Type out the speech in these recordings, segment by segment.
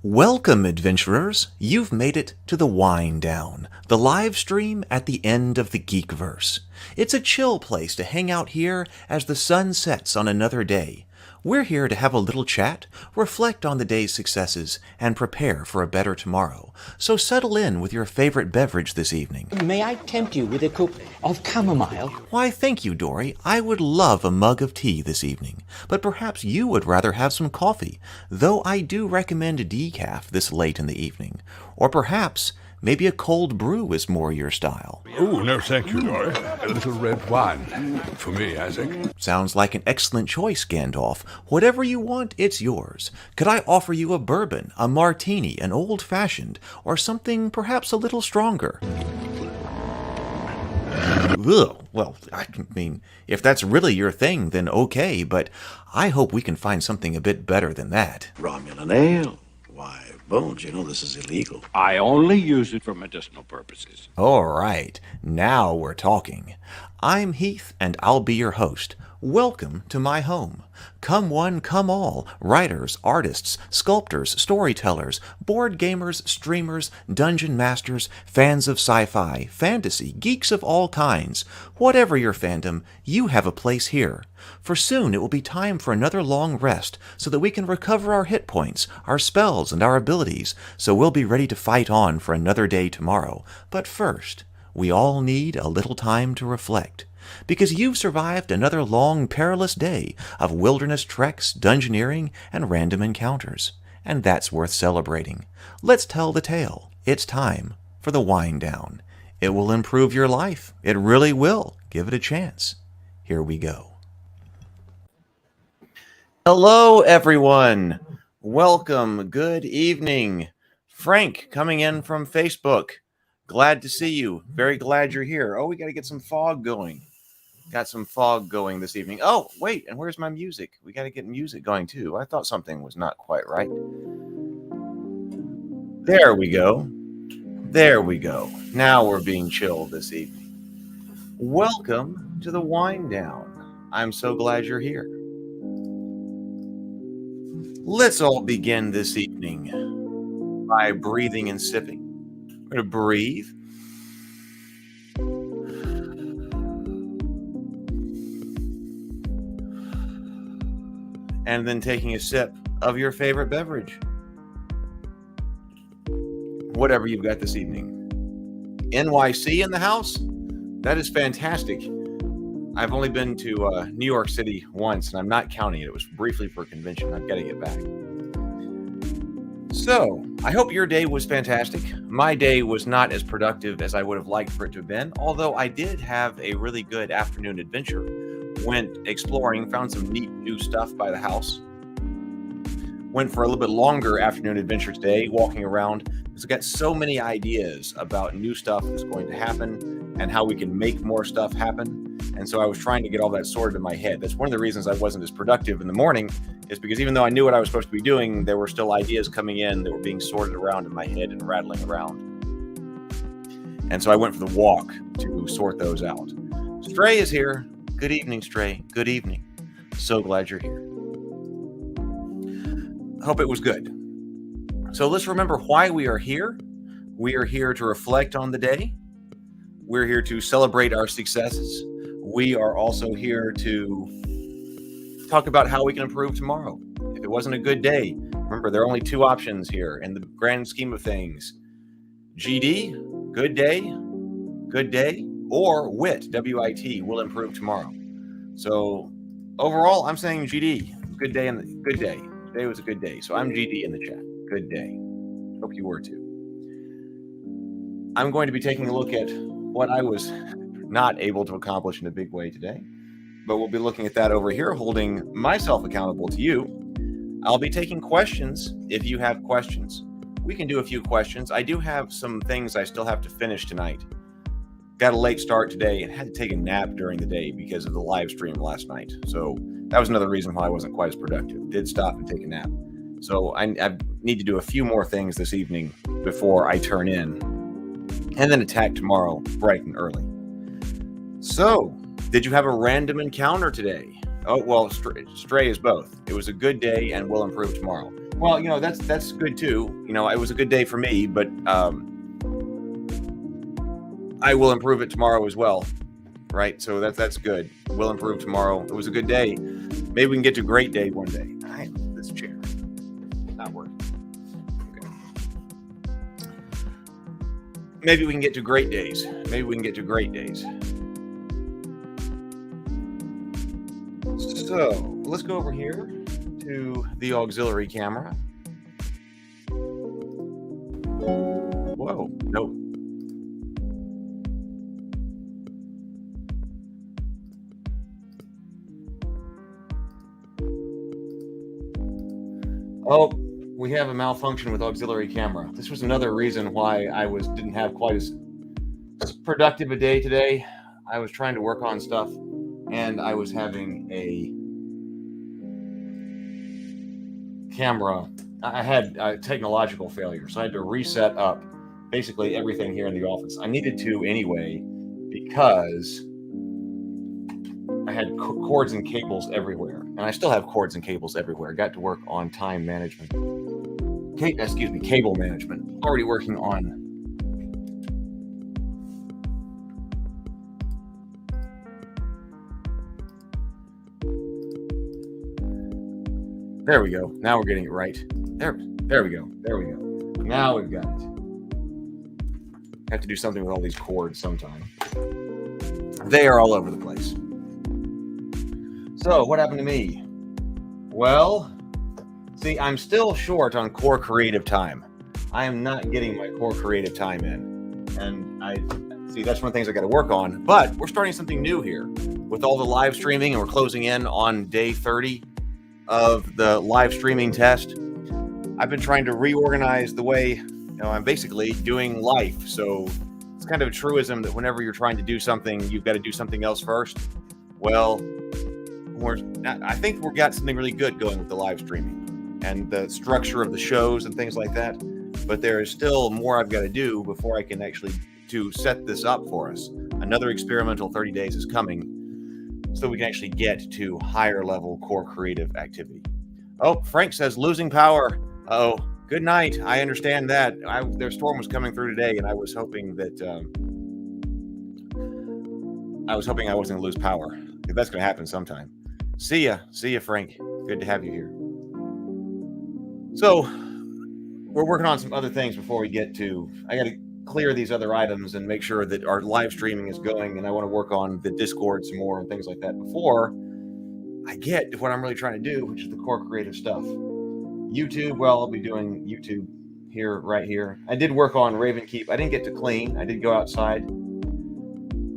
Welcome, adventurers! You've made it to the Wind Down, the live stream at the end of the Geekverse. It's a chill place to hang out here as the sun sets on another day. We're here to have a little chat, reflect on the day's successes, and prepare for a better tomorrow. So settle in with your favorite beverage this evening. May I tempt you with a cup of chamomile? Why, thank you, Dory. I would love a mug of tea this evening, but perhaps you would rather have some coffee, though I do recommend a decaf this late in the evening. Or perhaps maybe a cold brew is more your style. Oh, no, thank you, Dory. A little red wine. For me, I think. Sounds like an excellent choice, Gandalf. Whatever you want, it's yours. Could I offer you a bourbon, a martini, an old-fashioned, or something perhaps a little stronger? Ugh. Well, I mean, if that's really your thing, then okay, but I hope we can find something a bit better than that. Romulan ale. Why, Bones, you know this is illegal. I only use it for medicinal purposes. All right, now we're talking. I'm Heath, and I'll be your host. Welcome to my home. Come one, come all. Writers, artists, sculptors, storytellers, board gamers, streamers, dungeon masters, fans of sci-fi, fantasy, geeks of all kinds. Whatever your fandom, you have a place here. For soon it will be time for another long rest so that we can recover our hit points, our spells, and our abilities, so we'll be ready to fight on for another day tomorrow. But first, we all need a little time to reflect. Because you've survived another long, perilous day of wilderness treks, dungeoneering, and random encounters. And that's worth celebrating. Let's tell the tale. It's time for the Wind Down. It will improve your life. It really will. Give it a chance. Here we go. Hello, everyone. Welcome. Good evening. Frank coming in from Facebook. Glad to see you. Very glad you're here. Oh, we got to get some fog going. Got some fog going this evening. Oh, wait, and where's my music? We got to get music going, too. I thought something was not quite right. There we go. There we go. Now we're being chilled this evening. Welcome to the Wind Down. I'm so glad you're here. Let's all begin this evening by breathing and sipping. We're going to breathe. And then taking a sip of your favorite beverage. Whatever you've got this evening. NYC in the house? That is fantastic. I've only been to New York City once, and I'm not counting it. It was briefly for a convention. I've got to get back. So, I hope your day was fantastic. My day was not as productive as I would have liked for it to have been, although I did have a really good afternoon adventure. Went exploring, found some neat new stuff by the house. Went for a little bit longer afternoon adventure today, walking around, because I got so many ideas about new stuff that's going to happen and how we can make more stuff happen. And so I was trying to get all that sorted in my head. That's one of the reasons I wasn't as productive in the morning, is because even though I knew what I was supposed to be doing, there were still ideas coming in that were being sorted around in my head and rattling around. And so I went for the walk to sort those out. Stray is here. Good evening, Stray. Good evening. So glad you're here. Hope it was good. So let's remember why we are here. We are here to reflect on the day. We're here to celebrate our successes. We are also here to talk about how we can improve tomorrow. If it wasn't a good day, remember there are only two options here in the grand scheme of things. GD, good day, or WIT, W-I-T, will improve tomorrow. So overall, I'm saying GD, good day. Today was a good day. So I'm GD in the chat. Good day. Hope you were too. I'm going to be taking a look at what I was not able to accomplish in a big way today, but we'll be looking at that over here, holding myself accountable to you. I'll be taking questions if you have questions. We can do a few questions. I do have some things I still have to finish tonight. Got a late start today and had to take a nap during the day because of the live stream last night. So that was another reason why I wasn't quite as productive. Did stop and take a nap. So I need to do a few more things this evening before I turn in and then attack tomorrow bright and early. So, did you have a random encounter today? Oh, well, Stray is both. It was a good day and will improve tomorrow. Well, that's good too. It was a good day for me, but I will improve it tomorrow as well. Right? So that's good. We'll improve tomorrow. It was a good day. Maybe we can get to a great day one day. This chair not working. Okay. Maybe we can get to great days. So let's go over here to the auxiliary camera. Whoa, nope. Oh, we have a malfunction with auxiliary camera. This was another reason why I didn't have quite as productive a day today. I was trying to work on stuff, and I was having a camera. I had a technological failure, so I had to reset up basically everything here in the office. I needed to anyway because I had cords and cables everywhere, and I still have cords and cables everywhere. I got to work on time management. Cable management. Already working on There we go. Now we're getting it right. There we go. Now we've got it. I have to do something with all these cords sometime. They are all over the place. So what happened to me? Well, see, I'm still short on core creative time. I am not getting my core creative time in. And that's one of the things I got to work on. But we're starting something new here with all the live streaming, and we're closing in on day 30 of the live streaming test. I've been trying to reorganize the way, I'm basically doing life. So it's kind of a truism that whenever you're trying to do something, you've got to do something else first. Well, I think we've got something really good going with the live streaming and the structure of the shows and things like that. But there is still more I've got to do before I can actually set this up for us. Another experimental 30 days is coming, so we can actually get to higher level core creative activity. Oh, Frank says losing power. Oh, good night. I understand that. Their storm was coming through today, and I was hoping that I wasn't going to lose power. That's going to happen sometime. See ya, Frank. Good to have you here. So we're working on some other things before we get to. I got to clear these other items and make sure that our live streaming is going, and I want to work on the Discord some more and things like that before I get to what I'm really trying to do, which is the core creative stuff. YouTube, well, I'll be doing YouTube right here. I did work on Raven Keep. I didn't get to clean. I did go outside.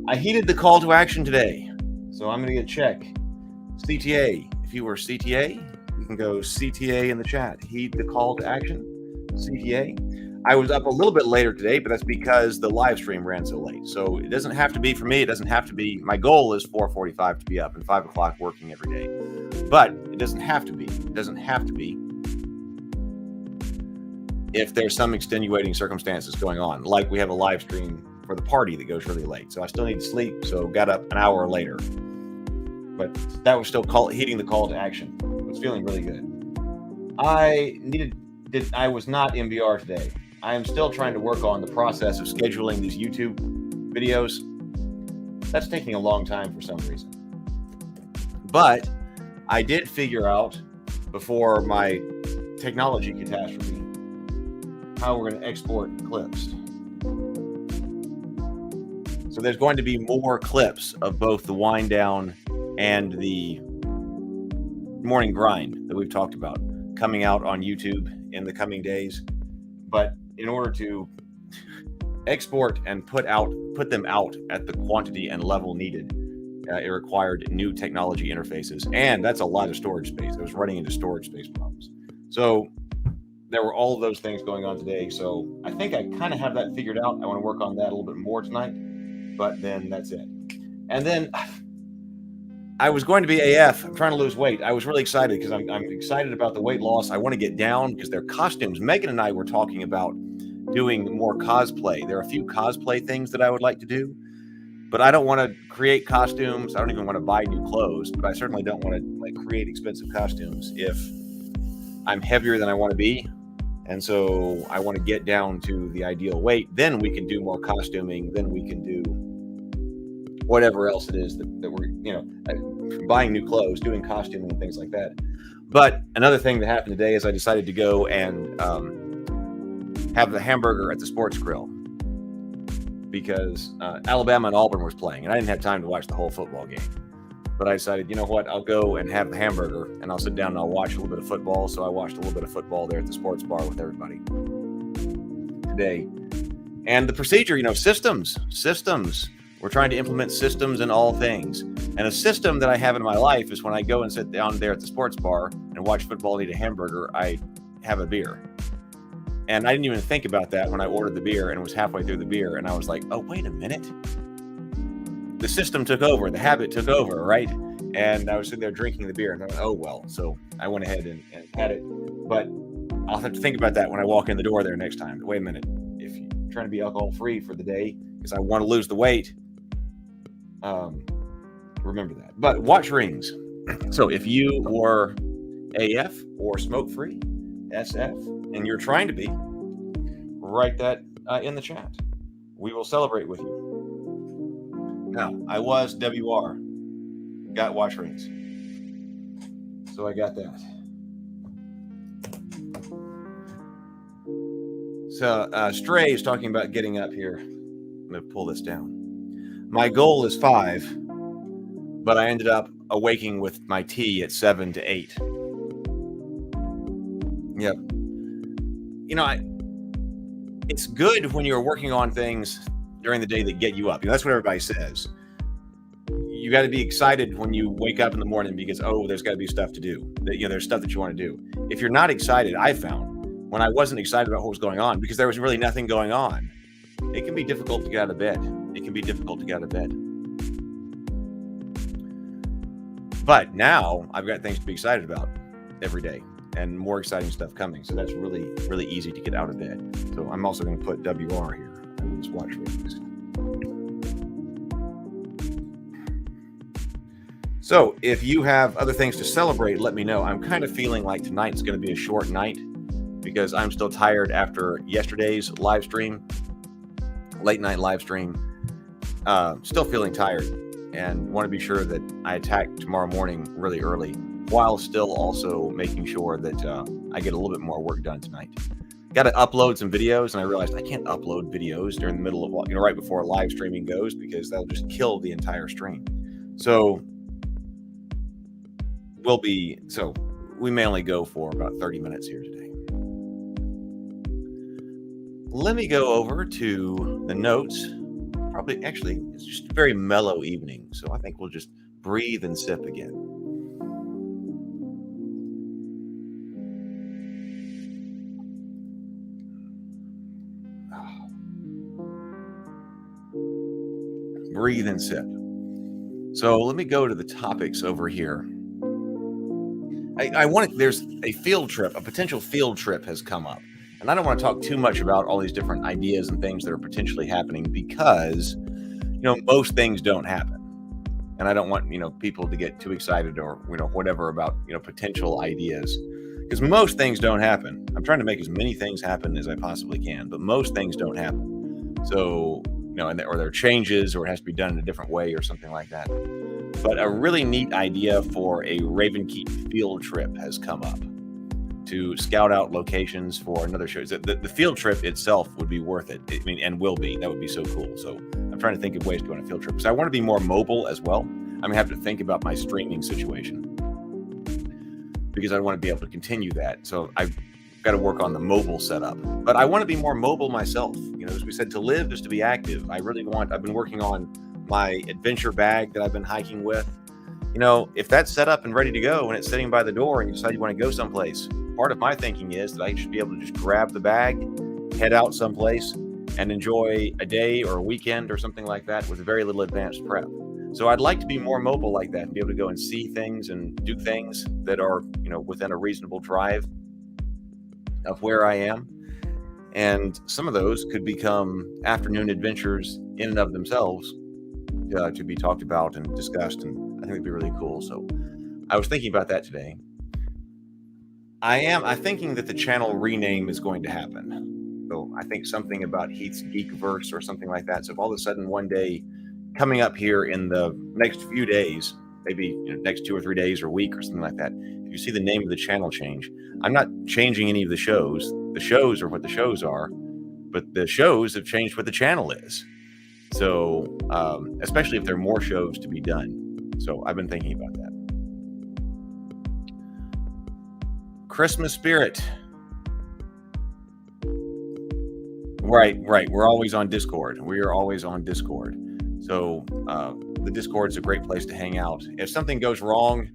I heeded the call to action today, so I'm going to get a check. CTA, if you were CTA, you can go CTA in the chat. Heed the call to action, CTA. I was up a little bit later today, but that's because the live stream ran so late. So it doesn't have to be for me. It doesn't have to be. My goal is 4:45 to be up and 5 o'clock working every day. But it doesn't have to be. It doesn't have to be if there's some extenuating circumstances going on, like we have a live stream for the party that goes really late. So I still need to sleep, so got up an hour later. But that was still heeding the call to action. I was feeling really good. I was not MBR today. I am still trying to work on the process of scheduling these YouTube videos. That's taking a long time for some reason. But I did figure out before my technology catastrophe how we're going to export clips. So there's going to be more clips of both the wind down and the morning grind that we've talked about coming out on YouTube in the coming days. But in order to export and put them out at the quantity and level needed, it required new technology interfaces, and that's a lot of storage space. I was running into storage space problems. So there were all of those things going on today. So I think I kind of have that figured out. I want to work on that a little bit more tonight, but then that's it. And then I was going to be AF. I'm trying to lose weight. I was really excited because I'm excited about the weight loss. I want to get down because their costumes. Megan and I were talking about doing more cosplay. There are a few cosplay things that I would like to do, but I don't want to create costumes. I don't even want to buy new clothes, but I certainly don't want to create expensive costumes if I'm heavier than I want to be. And so I want to get down to the ideal weight. Then we can do more costuming. Then we can do whatever else it is that we're, buying new clothes, doing costuming and things like that. But another thing that happened today is I decided to go and have the hamburger at the sports grill because Alabama and Auburn was playing, and I didn't have time to watch the whole football game. But I decided, you know what, I'll go and have the hamburger, and I'll sit down and I'll watch a little bit of football. So I watched a little bit of football there at the sports bar with everybody today. And the procedure, systems. We're trying to implement systems in all things. And a system that I have in my life is when I go and sit down there at the sports bar and watch football and eat a hamburger, I have a beer. And I didn't even think about that when I ordered the beer and was halfway through the beer. And I was like, oh, wait a minute. The system took over. The habit took over, right? And I was sitting there drinking the beer. And I went, oh, well. So I went ahead and had it. But I'll have to think about that when I walk in the door there next time. Wait a minute. If you're trying to be alcohol-free for the day because I want to lose the weight, remember that. But watch rings. So if you were AF or smoke-free, SF, and you're trying to be, write that in the chat. We will celebrate with you. Now, I was WR. Got watch rings. So I got that. So Stray is talking about getting up here. I'm going to pull this down. My goal is 5, but I ended up awaking with my tea at 7 to 8. Yep. It's good when you're working on things during the day that get you up. That's what everybody says. You got to be excited when you wake up in the morning because, there's got to be stuff to do. There's stuff that you want to do. If you're not excited, I found when I wasn't excited about what was going on because there was really nothing going on, it can be difficult to get out of bed. But now I've got things to be excited about every day and more exciting stuff coming. So that's really, really easy to get out of bed. So I'm also going to put WR here. I will just watch rings. So if you have other things to celebrate, let me know. I'm kind of feeling like tonight's going to be a short night because I'm still tired after yesterday's live stream, late night live stream. Still feeling tired and want to be sure that I attack tomorrow morning really early while still also making sure that I get a little bit more work done tonight. Got to upload some videos, and I realized I can't upload videos during the middle of, right before live streaming goes because that'll just kill the entire stream. So we may only go for about 30 minutes here today. Let me go over to the notes. Actually, it's just a very mellow evening, so I think we'll just breathe and sip again. Breathe and sip. So let me go to the topics over here. There's a field trip, a potential field trip has come up. And I don't want to talk too much about all these different ideas and things that are potentially happening because, most things don't happen. And I don't want, people to get too excited or, whatever about, potential ideas because most things don't happen. I'm trying to make as many things happen as I possibly can, but most things don't happen. So, or there are changes or it has to be done in a different way or something like that. But a really neat idea for a Ravenkeep field trip has come up to scout out locations for another show. The field trip itself would be worth it. And will be. That would be so cool. So I'm trying to think of ways to go on a field trip because I want to be more mobile as well. I'm going to have to think about my streaming situation because I want to be able to continue that. So I've got to work on the mobile setup. But I want to be more mobile myself. As we said, to live is to be active. I've been working on my adventure bag that I've been hiking with. If that's set up and ready to go and it's sitting by the door and you decide you want to go someplace, part of my thinking is that I should be able to just grab the bag, head out someplace, and enjoy a day or a weekend or something like that with very little advanced prep. So I'd like to be more mobile like that and be able to go and see things and do things that are, within a reasonable drive of where I am. And some of those could become afternoon adventures in and of themselves to be talked about and discussed. And I think it'd be really cool. So I was thinking about that today. I'm thinking that the channel rename is going to happen. So I think something about Heath's Geekverse or something like that. So if all of a sudden one day coming up here in the next few days, maybe next 2 or 3 days or week or something like that, if you see the name of the channel change, I'm not changing any of the shows. The shows are what the shows are, but the shows have changed what the channel is. So especially if there are more shows to be done. So I've been thinking about that. Christmas spirit. Right. We're always on Discord. We are always on Discord. So the Discord is a great place to hang out. If something goes wrong,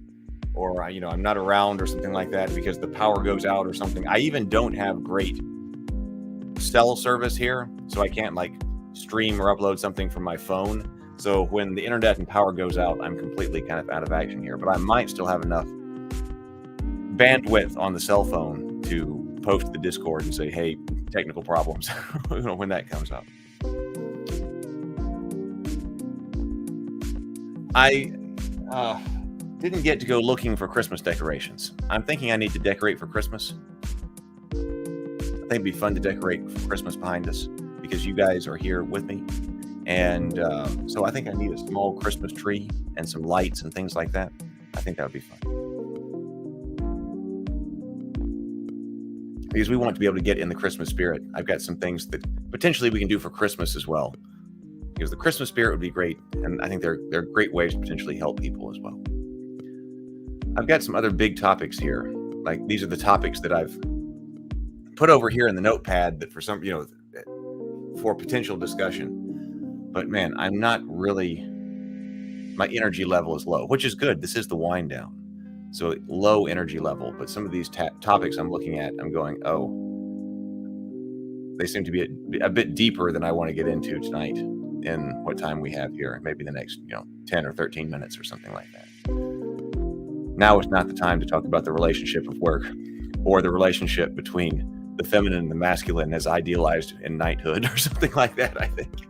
or I'm not around or something like that because the power goes out or something. I even don't have great cell service here, so I can't like stream or upload something from my phone. So when the internet and power goes out, I'm completely kind of out of action here. But I might still have enough bandwidth on the cell phone to post to the Discord and say, hey, technical problems when that comes up. I didn't get to go looking for Christmas decorations. I'm thinking I need to decorate for Christmas. I think it'd be fun to decorate for Christmas behind us because you guys are here with me. And so I think I need a small Christmas tree and some lights and things like that. I think that would be fun. Because we want to be able to get in the Christmas spirit. I've got some things that potentially we can do for Christmas as well. Because the Christmas spirit would be great. And I think they're great ways to potentially help people as well. I've got some other big topics here. Like these are the topics that I've put over here in the notepad that for some, for potential discussion. But man, I'm not really, my energy level is low, which is good. This is the wind down. So low energy level, but some of these topics I'm looking at, I'm going, oh, they seem to be a bit deeper than I want to get into tonight in what time we have here, maybe the next, 10 or 13 minutes or something like that. Now is not the time to talk about the relationship of work or the relationship between the feminine and the masculine as idealized in knighthood or something like that, I think.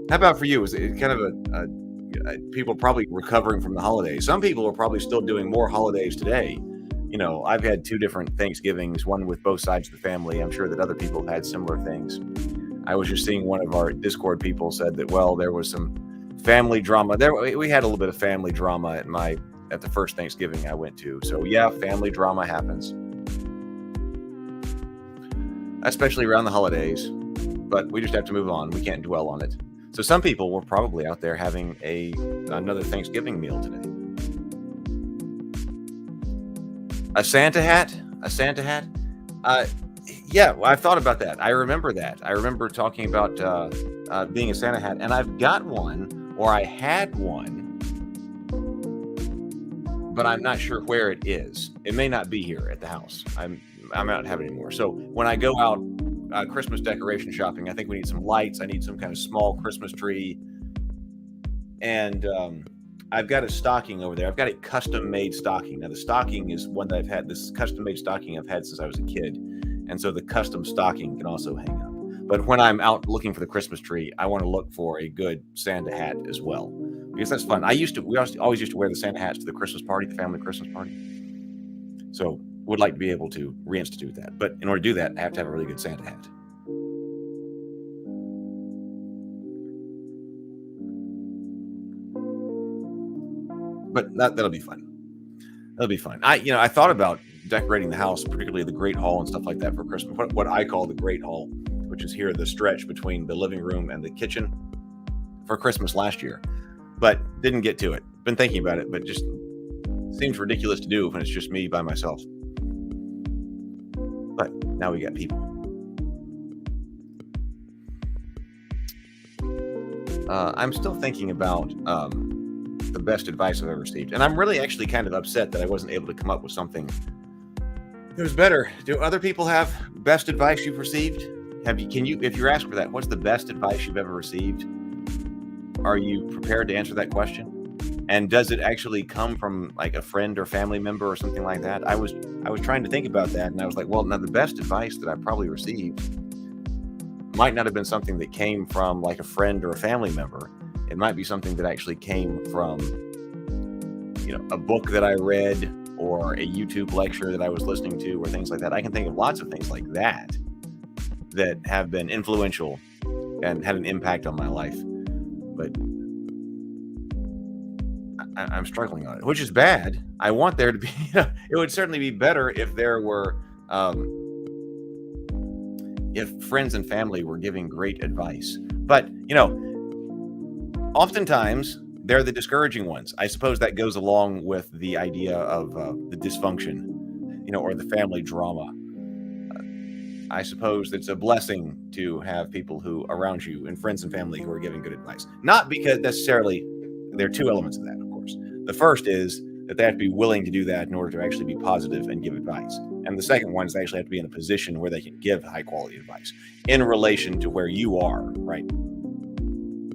How about for you? Is it kind of people probably recovering from the holidays? Some people are probably still doing more holidays today. I've had 2 different Thanksgivings, one with both sides of the family. I'm sure that other people have had similar things. I was just seeing one of our Discord people said that, well, there was some family drama. We had a little bit of family drama at the first Thanksgiving I went to. So yeah, family drama happens, especially around the holidays. But we just have to move on. We can't dwell on it. So some people were probably out there having another Thanksgiving meal today. A Santa hat? Yeah, well, I've thought about that. I remember that. I remember talking about being a Santa hat, and I've got one, or I had one, but I'm not sure where it is. It may not be here at the house. I don't have it anymore. So when I go out Christmas decoration shopping, I think we need some lights. I need some kind of small Christmas tree. And I've got a stocking over there. I've got a custom-made stocking. Now, the stocking is one that I've had. This custom-made stocking I've had since I was a kid. And so the custom stocking can also hang up. But when I'm out looking for the Christmas tree, I want to look for a good Santa hat as well. Because that's fun. We always used to wear the Santa hats to the Christmas party, the family Christmas party. So would like to be able to reinstitute that. But in order to do that, I have to have a really good Santa hat. But that'll be fun. That'll be fun. I thought about decorating the house, particularly the Great Hall and stuff like that for Christmas. What I call the Great Hall, which is here, the stretch between the living room and the kitchen, for Christmas last year. But didn't get to it. Been thinking about it, but just seems ridiculous to do when it's just me by myself. But now we got people. I'm still thinking about the best advice I've ever received. And I'm really actually kind of upset that I wasn't able to come up with something that was better. Do other people have best advice you've received? If you're asked for that, what's the best advice you've ever received? Are you prepared to answer that question? And does it actually come from like a friend or family member or something like that? I was trying to think about that, and I was like, well, now the best advice that I probably received might not have been something that came from like a friend or a family member. It might be something that actually came from, a book that I read or a YouTube lecture that I was listening to or things like that. I can think of lots of things like that that have been influential and had an impact on my life. But I'm struggling on it, which is bad. I want there to be, it would certainly be better if there were, if friends and family were giving great advice. But, oftentimes they're the discouraging ones. I suppose that goes along with the idea of the dysfunction, or the family drama. I suppose it's a blessing to have people who around you and friends and family who are giving good advice. Not because necessarily, there are two elements of that, of course. The first is that they have to be willing to do that in order to actually be positive and give advice. And the second one is they actually have to be in a position where they can give high quality advice in relation to where you are, right?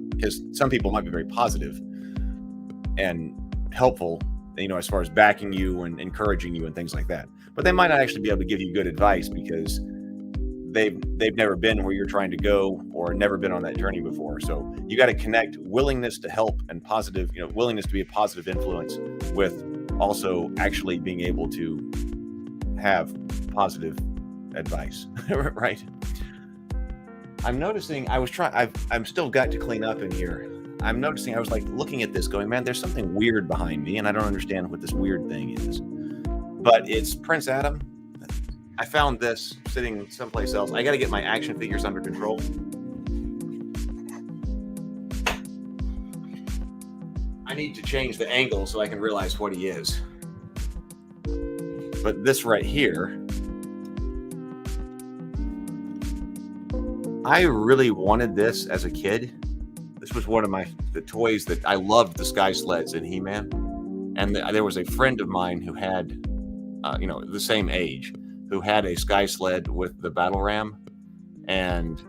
Because some people might be very positive and helpful, as far as backing you and encouraging you and things like that. But they might not actually be able to give you good advice because they've never been where you're trying to go or never been on that journey before. So you got to connect willingness to help and positive, willingness to be a positive influence with also actually being able to have positive advice, right? I'm noticing I'm still got to clean up in here. I'm noticing I was like looking at this going, man, there's something weird behind me and I don't understand what this weird thing is. But it's Prince Adam. I found this sitting someplace else. I got to get my action figures under control. I need to change the angle so I can realize what he is. But this right here, I really wanted this as a kid. This was one of the toys that I loved, the Sky Sleds in He-Man. And there was a friend of mine who had, the same age, who had a Sky Sled with the battle ram, and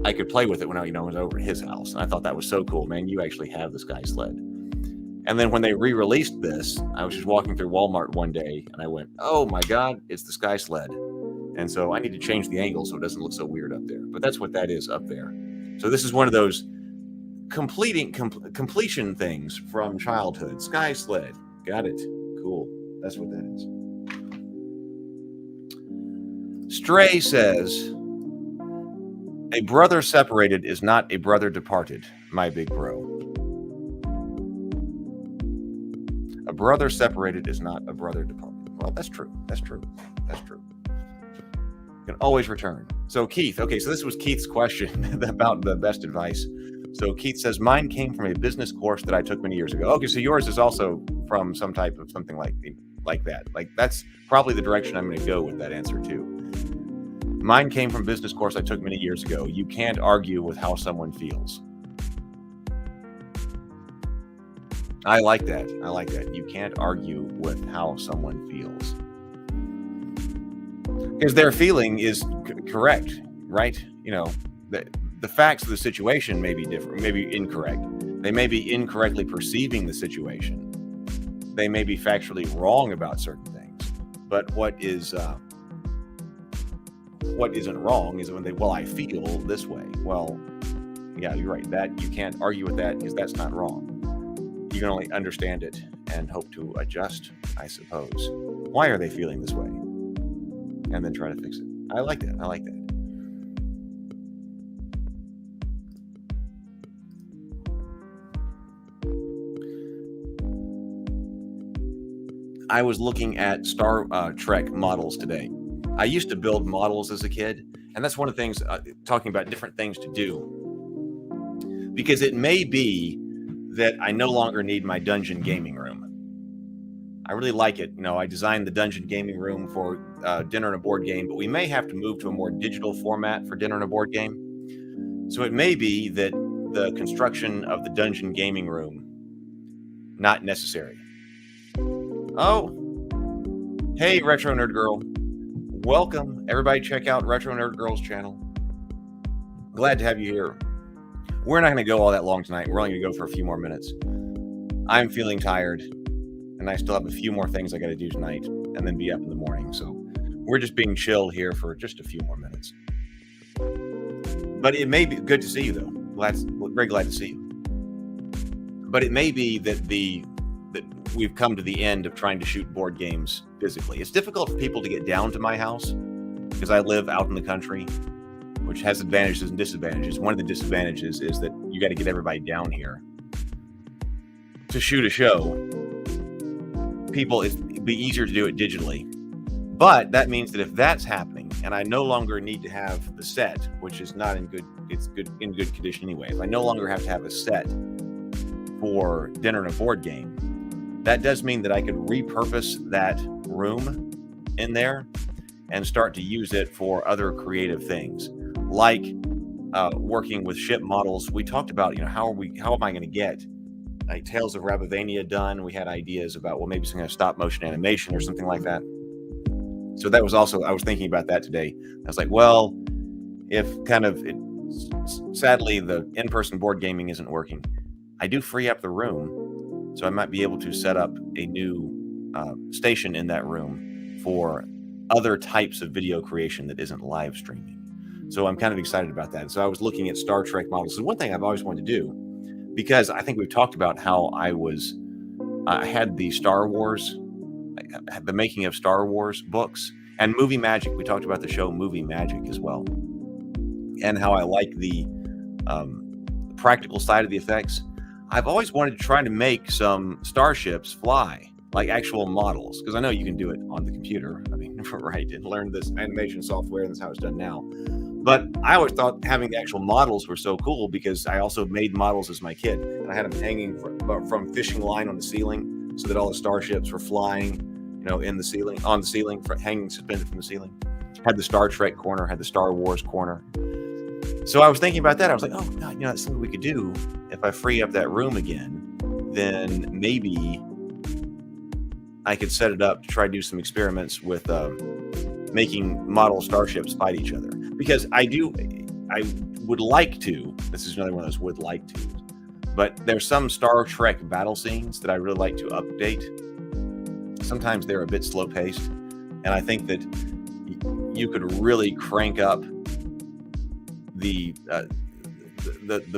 I could play with it when I was over at his house. And I thought that was so cool, man. You actually have the Sky Sled. And then when they re-released this, I was just walking through Walmart one day and I went, oh my God, it's the Sky Sled. And so I need to change the angle so it doesn't look so weird up there. But that's what that is up there. So this is one of those completion things from childhood. Sky Sled. Got it. Cool. That's what that is. Stray says, a brother separated is not a brother departed, my big bro. A brother separated is not a brother departed. Well, that's true. That's true. That's true. You can always return. So Keith, okay, so this was Keith's question about the best advice. So Keith says, mine came from a business course that I took many years ago. Okay, so yours is also from some type of something like that. Like that's probably the direction I'm going to go with that answer too. Mine came from business course I took many years ago. You can't argue with how someone feels. I like that. I like that. You can't argue with how someone feels. Because their feeling is correct, right? The facts of the situation may be different, may be incorrect. They may be incorrectly perceiving the situation. They may be factually wrong about certain things. But what isn't wrong is when I feel this way. Well, yeah, you're right. That you can't argue with that because that's not wrong. You can only understand it and hope to adjust, I suppose. Why are they feeling this way? And then try to fix it. I like that. I like that. I was looking at Star Trek models today. I used to build models as a kid, and that's one of the things, talking about different things to do. Because it may be that I no longer need my dungeon gaming room. I really like it. I designed the dungeon gaming room for dinner and a board game, but we may have to move to a more digital format for dinner and a board game. So it may be that the construction of the dungeon gaming room, not necessary. Oh, hey, Retro Nerd Girl. Welcome. Everybody check out Retro Nerd Girl's channel. Glad to have you here. We're not going to go all that long tonight. We're only going to go for a few more minutes. I'm feeling tired, and I still have a few more things I got to do tonight, and then be up in the morning. So we're just being chill here for just a few more minutes. But it may be good to see you, though. Very glad to see you. But it may be that the that we've come to the end of trying to shoot board games physically. It's difficult for people to get down to my house because I live out in the country, which has advantages and disadvantages. One of the disadvantages is that you got to get everybody down here to shoot a show. It'd be easier to do it digitally. But that means that if that's happening and I no longer need to have the set, which is not in good condition anyway. If I no longer have to have a set for dinner and a board game, that does mean that I could repurpose that room in there and start to use it for other creative things, like working with ship models. We talked about, how am I going to get like Tales of Rabavania done? We had ideas about, well, maybe some kind of stop motion animation or something like that. So that was also, I was thinking about that today. I was like, well, if sadly the in-person board gaming isn't working, I do free up the room, so I might be able to set up a new station in that room for other types of video creation that isn't live streaming. So I'm kind of excited about that. So I was looking at Star Trek models. So one thing I've always wanted to do, because I think we've talked about how I had the Star Wars, the making of Star Wars books and Movie Magic. We talked about the show Movie Magic as well, and how I like the practical side of the effects. I've always wanted to try to make some starships fly, like actual models, because I know you can do it on the computer. I mean, right, and learn this animation software, and that's how it's done now. But I always thought having the actual models were so cool, because I also made models as my kid, and I had them hanging from fishing line on the ceiling, so that all the starships were flying, on the ceiling, hanging suspended from the ceiling. Had the Star Trek corner, had the Star Wars corner. So I was thinking about that. I was like, oh God, that's something we could do. If I free up that room again, then maybe I could set it up to try to do some experiments with making model starships fight each other. Because I would like to, this is another one of those would like to, but there's some Star Trek battle scenes that I really like to update. Sometimes they're a bit slow paced, and I think that you could really crank up the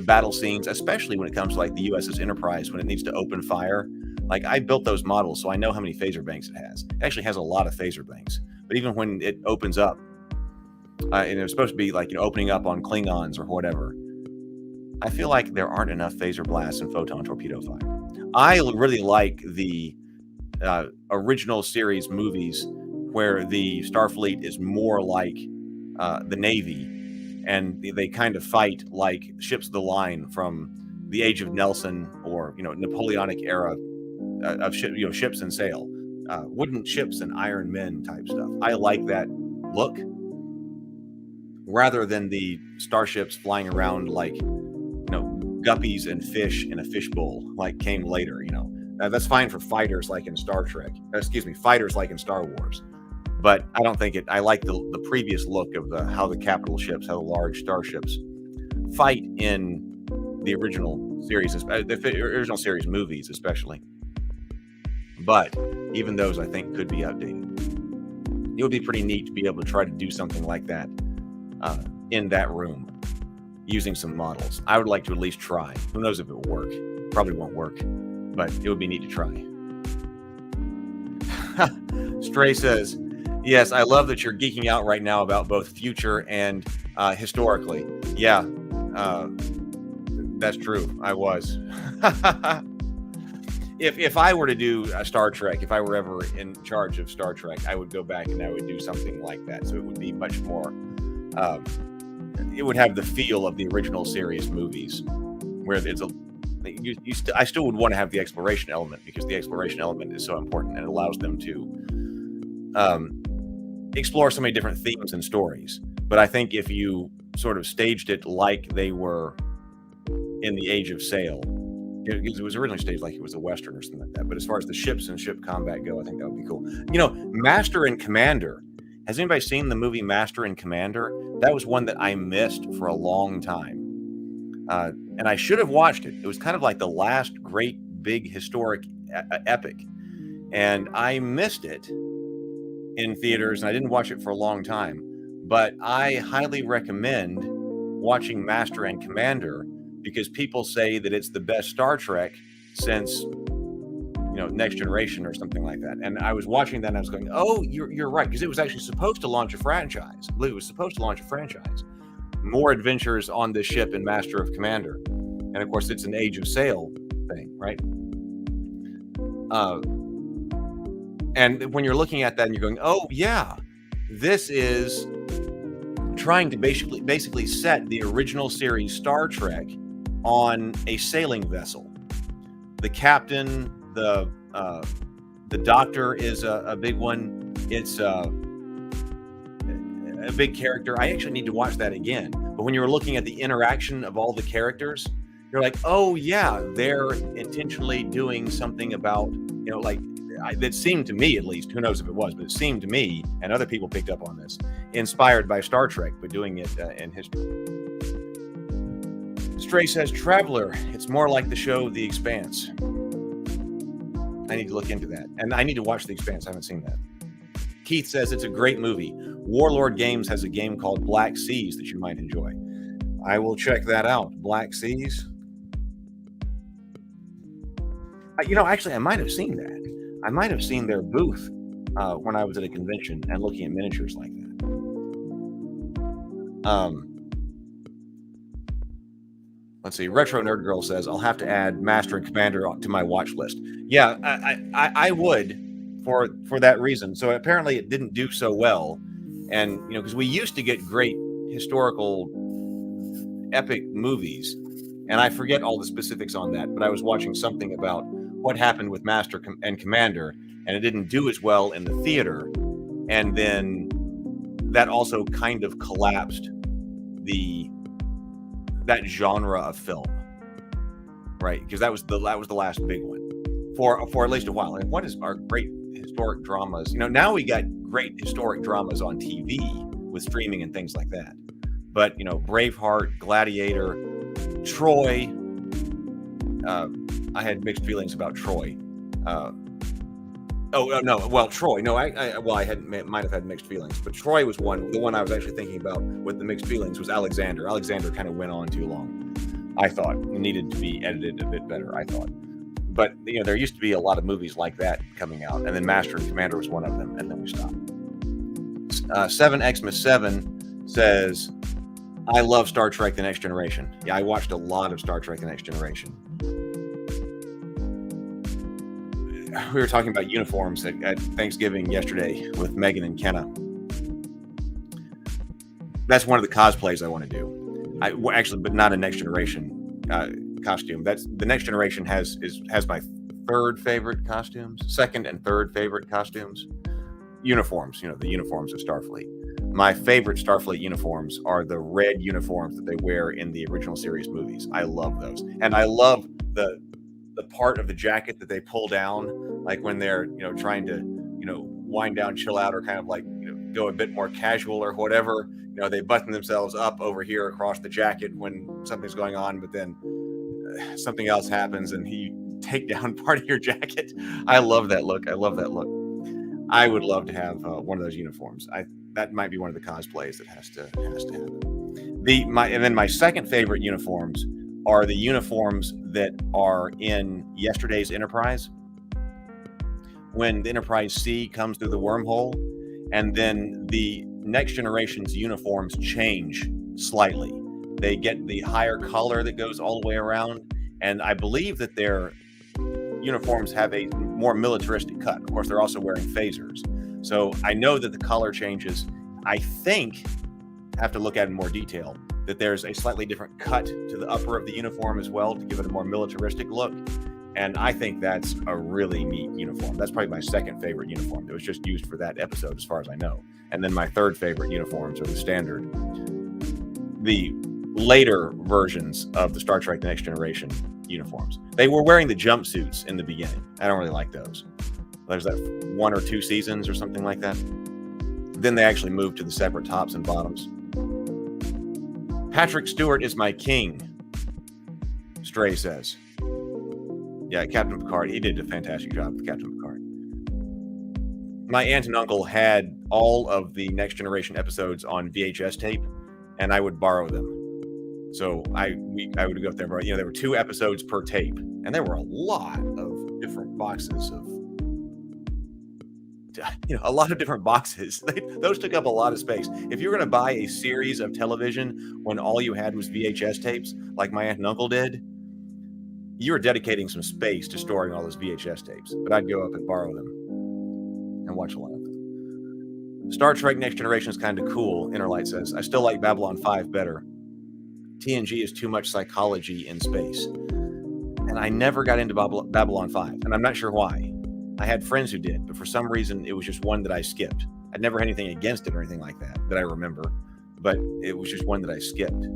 battle scenes, especially when it comes to like the USS Enterprise, when it needs to open fire. Like, I built those models, so I know how many phaser banks it has. It actually has a lot of phaser banks, but even when it opens up, and it's supposed to be like, opening up on Klingons or whatever, I feel like there aren't enough phaser blasts and photon torpedo fire. I really like the original series movies where the Starfleet is more like the Navy, and they kind of fight like ships of the line from the Age of Nelson or Napoleonic era of ships and sail, wooden ships and iron men type stuff. I like that look rather than the starships flying around like guppies and fish in a fishbowl like came later. That's fine for fighters like in Star Trek. Fighters like in Star Wars. But I don't think I like the previous look of how the capital ships, how the large starships fight in the original series, the original series movies especially. But even those, I think, could be updated. It would be pretty neat to be able to try to do something like that in that room using some models. I would like to at least try. Who knows if it will work? Probably won't work, but it would be neat to try. Stray says, yes, I love that you're geeking out right now about both future and historically. Yeah, that's true. I was. If I were to do a Star Trek, if I were ever in charge of Star Trek, I would go back and I would do something like that. So it would be much more, it would have the feel of the original series movies, where it's I still would want to have the exploration element, because the exploration element is so important and it allows them to explore so many different themes and stories. But I think if you sort of staged it like they were in the Age of Sail, it was originally staged like it was a Western or something like that. But as far as the ships and ship combat go, I think that would be cool. Master and Commander. Has anybody seen the movie Master and Commander? That was one that I missed for a long time. And I should have watched it. It was kind of like the last great big historic epic. And I missed it in theaters, and I didn't watch it for a long time. But I highly recommend watching Master and Commander, because people say that it's the best Star Trek since, Next Generation or something like that. And I was watching that and I was going, oh, you're right, because it was actually supposed to launch a franchise. I believe it was supposed to launch a franchise. More adventures on this ship in Master of Commander. And of course, it's an Age of Sail thing, right? And when you're looking at that and you're going, oh yeah, this is trying to basically set the original series Star Trek on a sailing vessel. The captain, the doctor is a big one. It's a big character. I actually need to watch that again. But when you're looking at the interaction of all the characters, you're like, oh yeah, they're intentionally doing something about, that seemed to me, at least, who knows if it was, but it seemed to me, and other people picked up on this, inspired by Star Trek, but doing it in history. Stray says, Traveler, it's more like the show The Expanse. I need to look into that. And I need to watch The Expanse. I haven't seen that. Keith says, it's a great movie. Warlord Games has a game called Black Seas that you might enjoy. I will check that out. Black Seas. Actually, I might have seen that. I might have seen their booth when I was at a convention and looking at miniatures like that. Let's see. Retro Nerd Girl says, I'll have to add Master and Commander to my watch list. Yeah, I would for that reason. So apparently it didn't do so well. And, because we used to get great historical epic movies, and I forget all the specifics on that, but I was watching something about what happened with Master and Commander, and it didn't do as well in the theater. And then that also kind of collapsed that genre of film, right? Because that was the last big one for at least a while. And what is our great historic dramas? Now we got great historic dramas on TV with streaming and things like that. But Braveheart, Gladiator, Troy. I had mixed feelings about Troy. Troy. No, I might have had mixed feelings, but Troy was the one I was actually thinking about with the mixed feelings was Alexander. Alexander kind of went on too long. I thought it needed to be edited a bit better. I thought, but there used to be a lot of movies like that coming out, and then Master and Commander was one of them, and then we stopped. 7xmas7 says, I love Star Trek The Next Generation. Yeah, I watched a lot of Star Trek The Next Generation. We were talking about uniforms at Thanksgiving yesterday with Megan and Kenna. That's one of the cosplays I want to do. But not a Next Generation costume. The Next Generation has my third favorite costumes, second and third favorite costumes. Uniforms, the uniforms of Starfleet. My favorite Starfleet uniforms are the red uniforms that they wear in the original series movies. I love those. And I love the part of the jacket that they pull down, like when they're, trying to, wind down, chill out, or kind of like, go a bit more casual or whatever. They button themselves up over here across the jacket when something's going on, but then something else happens and you take down part of your jacket. I love that look. I would love to have one of those uniforms. That might be one of the cosplays that has to happen. My second favorite uniforms are the uniforms that are in yesterday's Enterprise. When the Enterprise C comes through the wormhole, and then the Next Generation's uniforms change slightly. They get the higher color that goes all the way around, and I believe that their uniforms have a more militaristic cut. Of course, they're also wearing phasers. So I know that the color changes. I think, I have to look at it in more detail, that there's a slightly different cut to the upper of the uniform as well to give it a more militaristic look. And I think that's a really neat uniform. That's probably my second favorite uniform that was just used for that episode, as far as I know. And then my third favorite uniforms are the later versions of the Star Trek The Next Generation uniforms. They were wearing the jumpsuits in the beginning. I don't really like those. There's that 1 or 2 seasons or something like that. Then they actually moved to the separate tops and bottoms. Patrick Stewart is my king, Stray says. Yeah, Captain Picard, he did a fantastic job with Captain Picard. My aunt and uncle had all of the Next Generation episodes on VHS tape, and I would borrow them. So I would go up there and borrow. There were 2 episodes per tape, and there were a lot of different boxes of, a lot of different boxes. Those took up a lot of space. If you're going to buy a series of television when all you had was VHS tapes, like my aunt and uncle did, you were dedicating some space to storing all those VHS tapes. But I'd go up and borrow them and watch a lot of them. Star Trek Next Generation is kind of cool, Interlight says. I still like Babylon 5 better. TNG is too much psychology in space. And I never got into Babylon 5, and I'm not sure why. I had friends who did, but for some reason, it was just one that I skipped. I'd never had anything against it or anything like that I remember, but it was just one that I skipped.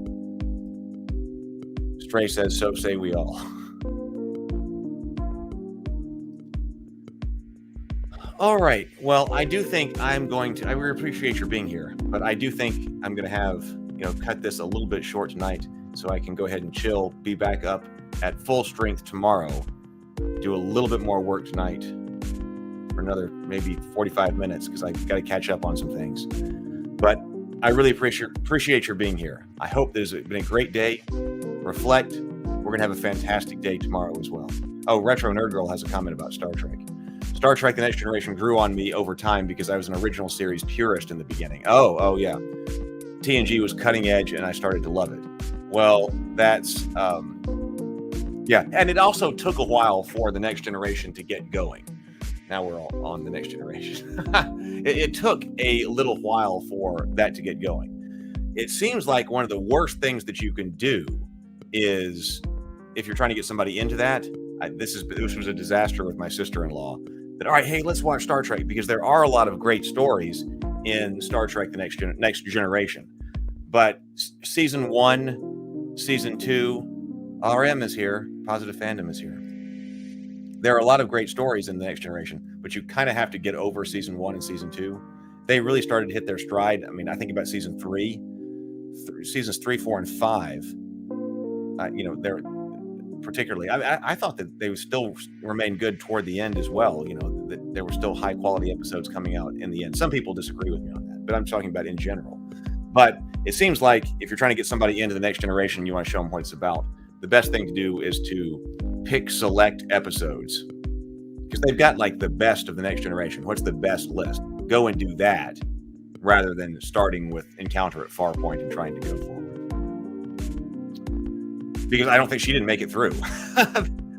Stray says, so say we all. All right. Well, I do think I really appreciate your being here, but I do think I'm going to have, cut this a little bit short tonight so I can go ahead and chill, be back up at full strength tomorrow, do a little bit more work tonight for another maybe 45 minutes because I got to catch up on some things. But I really appreciate your being here. I hope there's been a great day. Reflect. We're going to have a fantastic day tomorrow as well. Oh, Retro Nerd Girl has a comment about Star Trek. Star Trek The Next Generation grew on me over time because I was an original series purist in the beginning. Oh yeah. TNG was cutting edge and I started to love it. Well, that's... yeah, and it also took a while for The Next Generation to get going. Now we're all on The Next Generation. It took a little while for that to get going. It seems like one of the worst things that you can do is, if you're trying to get somebody into that, this was a disaster with my sister-in-law, that, all right, hey, let's watch Star Trek, because there are a lot of great stories in Star Trek The Next Generation. But season 1, season 2, RM is here. Positive Fandom is here. There are a lot of great stories in The Next Generation, but you kind of have to get over season 1 and season 2. They really started to hit their stride. I mean, I think about season 3, seasons 3, 4, and 5. They're particularly. I thought that they would still remain good toward the end as well. That there were still high quality episodes coming out in the end. Some people disagree with me on that, but I'm talking about in general. But it seems like if you're trying to get somebody into The Next Generation, you want to show them what it's about. The best thing to do is to pick select episodes, because they've got like the best of The Next Generation. What's the best list? Go and do that rather than starting with Encounter at Farpoint and trying to go forward. Because I don't think she didn't make it through.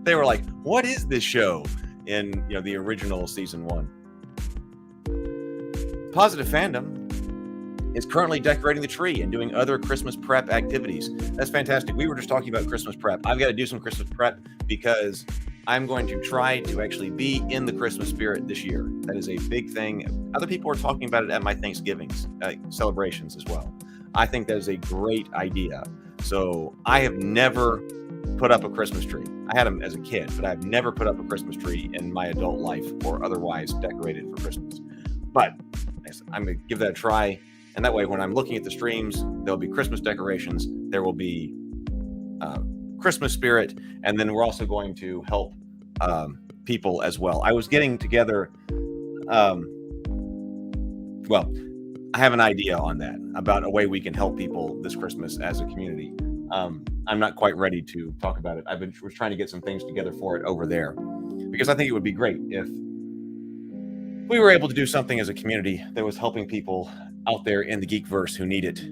They were like, what is this show in the original season 1? Positive Fandom is currently decorating the tree and doing other Christmas prep activities. That's fantastic. We were just talking about Christmas prep. I've got to do some Christmas prep because I'm going to try to actually be in the Christmas spirit this year. That is a big thing. Other people are talking about it at my Thanksgiving celebrations as well. I think that is a great idea. So I have never put up a Christmas tree. I had them as a kid, but I've never put up a Christmas tree in my adult life or otherwise decorated for Christmas. But I'm going to give that a try. And that way, when I'm looking at the streams, there'll be Christmas decorations. There will be Christmas spirit. And then we're also going to help people as well. I was getting together. I have an idea on that about a way we can help people this Christmas as a community. I'm not quite ready to talk about it. We're trying to get some things together for it over there, because I think it would be great if we were able to do something as a community that was helping people out there in the Geekverse who need it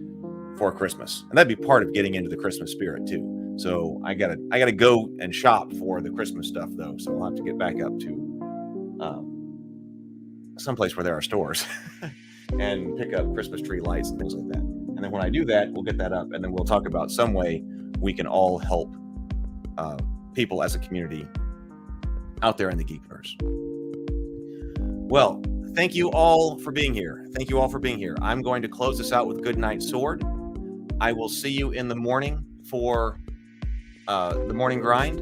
for Christmas. And that'd be part of getting into the Christmas spirit too. So I gotta go and shop for the Christmas stuff though. So I'll have to get back up to someplace where there are stores and pick up Christmas tree lights and things like that. And then when I do that, we'll get that up, and then we'll talk about some way we can all help people as a community out there in the Geekverse. Well, thank you all for being here. Thank you all for being here. I'm going to close this out with Good Night Sword. I will see you in the morning for the morning grind.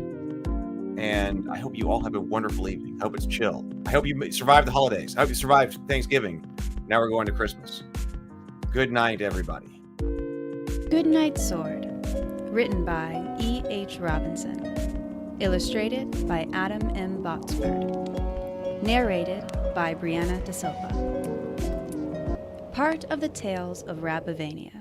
And I hope you all have a wonderful evening. I hope it's chill. I hope you survive the holidays. I hope you survived Thanksgiving. Now we're going to Christmas. Good night, everybody. Good Night Sword. Written by E.H. Robinson. Illustrated by Adam M. Botsford. Narrated by Brianna De Silva. Part of the Tales of Rabavania.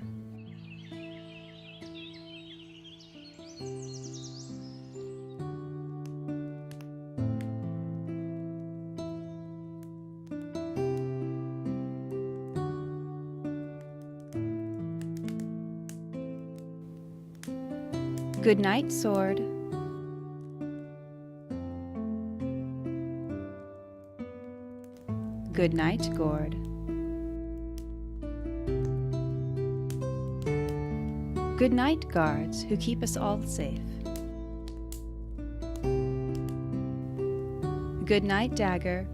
Good night, sword. Good night, gourd. Good night, guards who keep us all safe. Good night, dagger.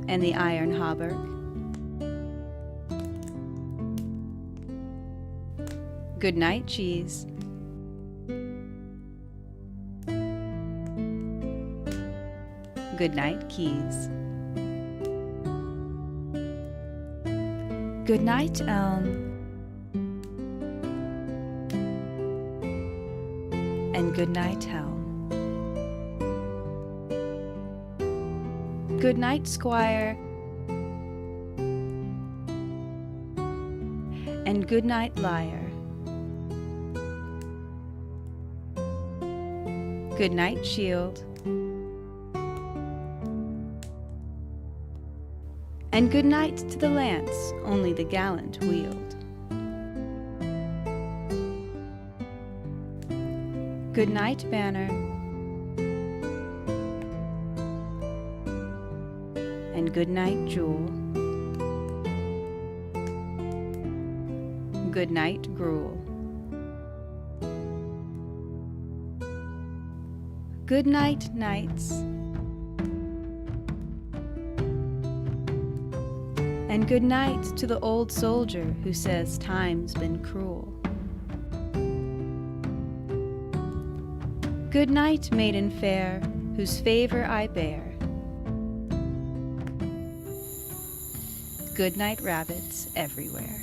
And the iron hauberk. Good night, cheese. Good night, keys. Good night, elm. And good night, helm. Good night, squire. And good night, liar. Good night, shield. And good night to the lance only the gallant wield. Good night, banner. And good night, jewel. Good night, gruel. Good night, knights. And good night to the old soldier who says time's been cruel. Good night, maiden fair, whose favor I bear. Good night, rabbits everywhere.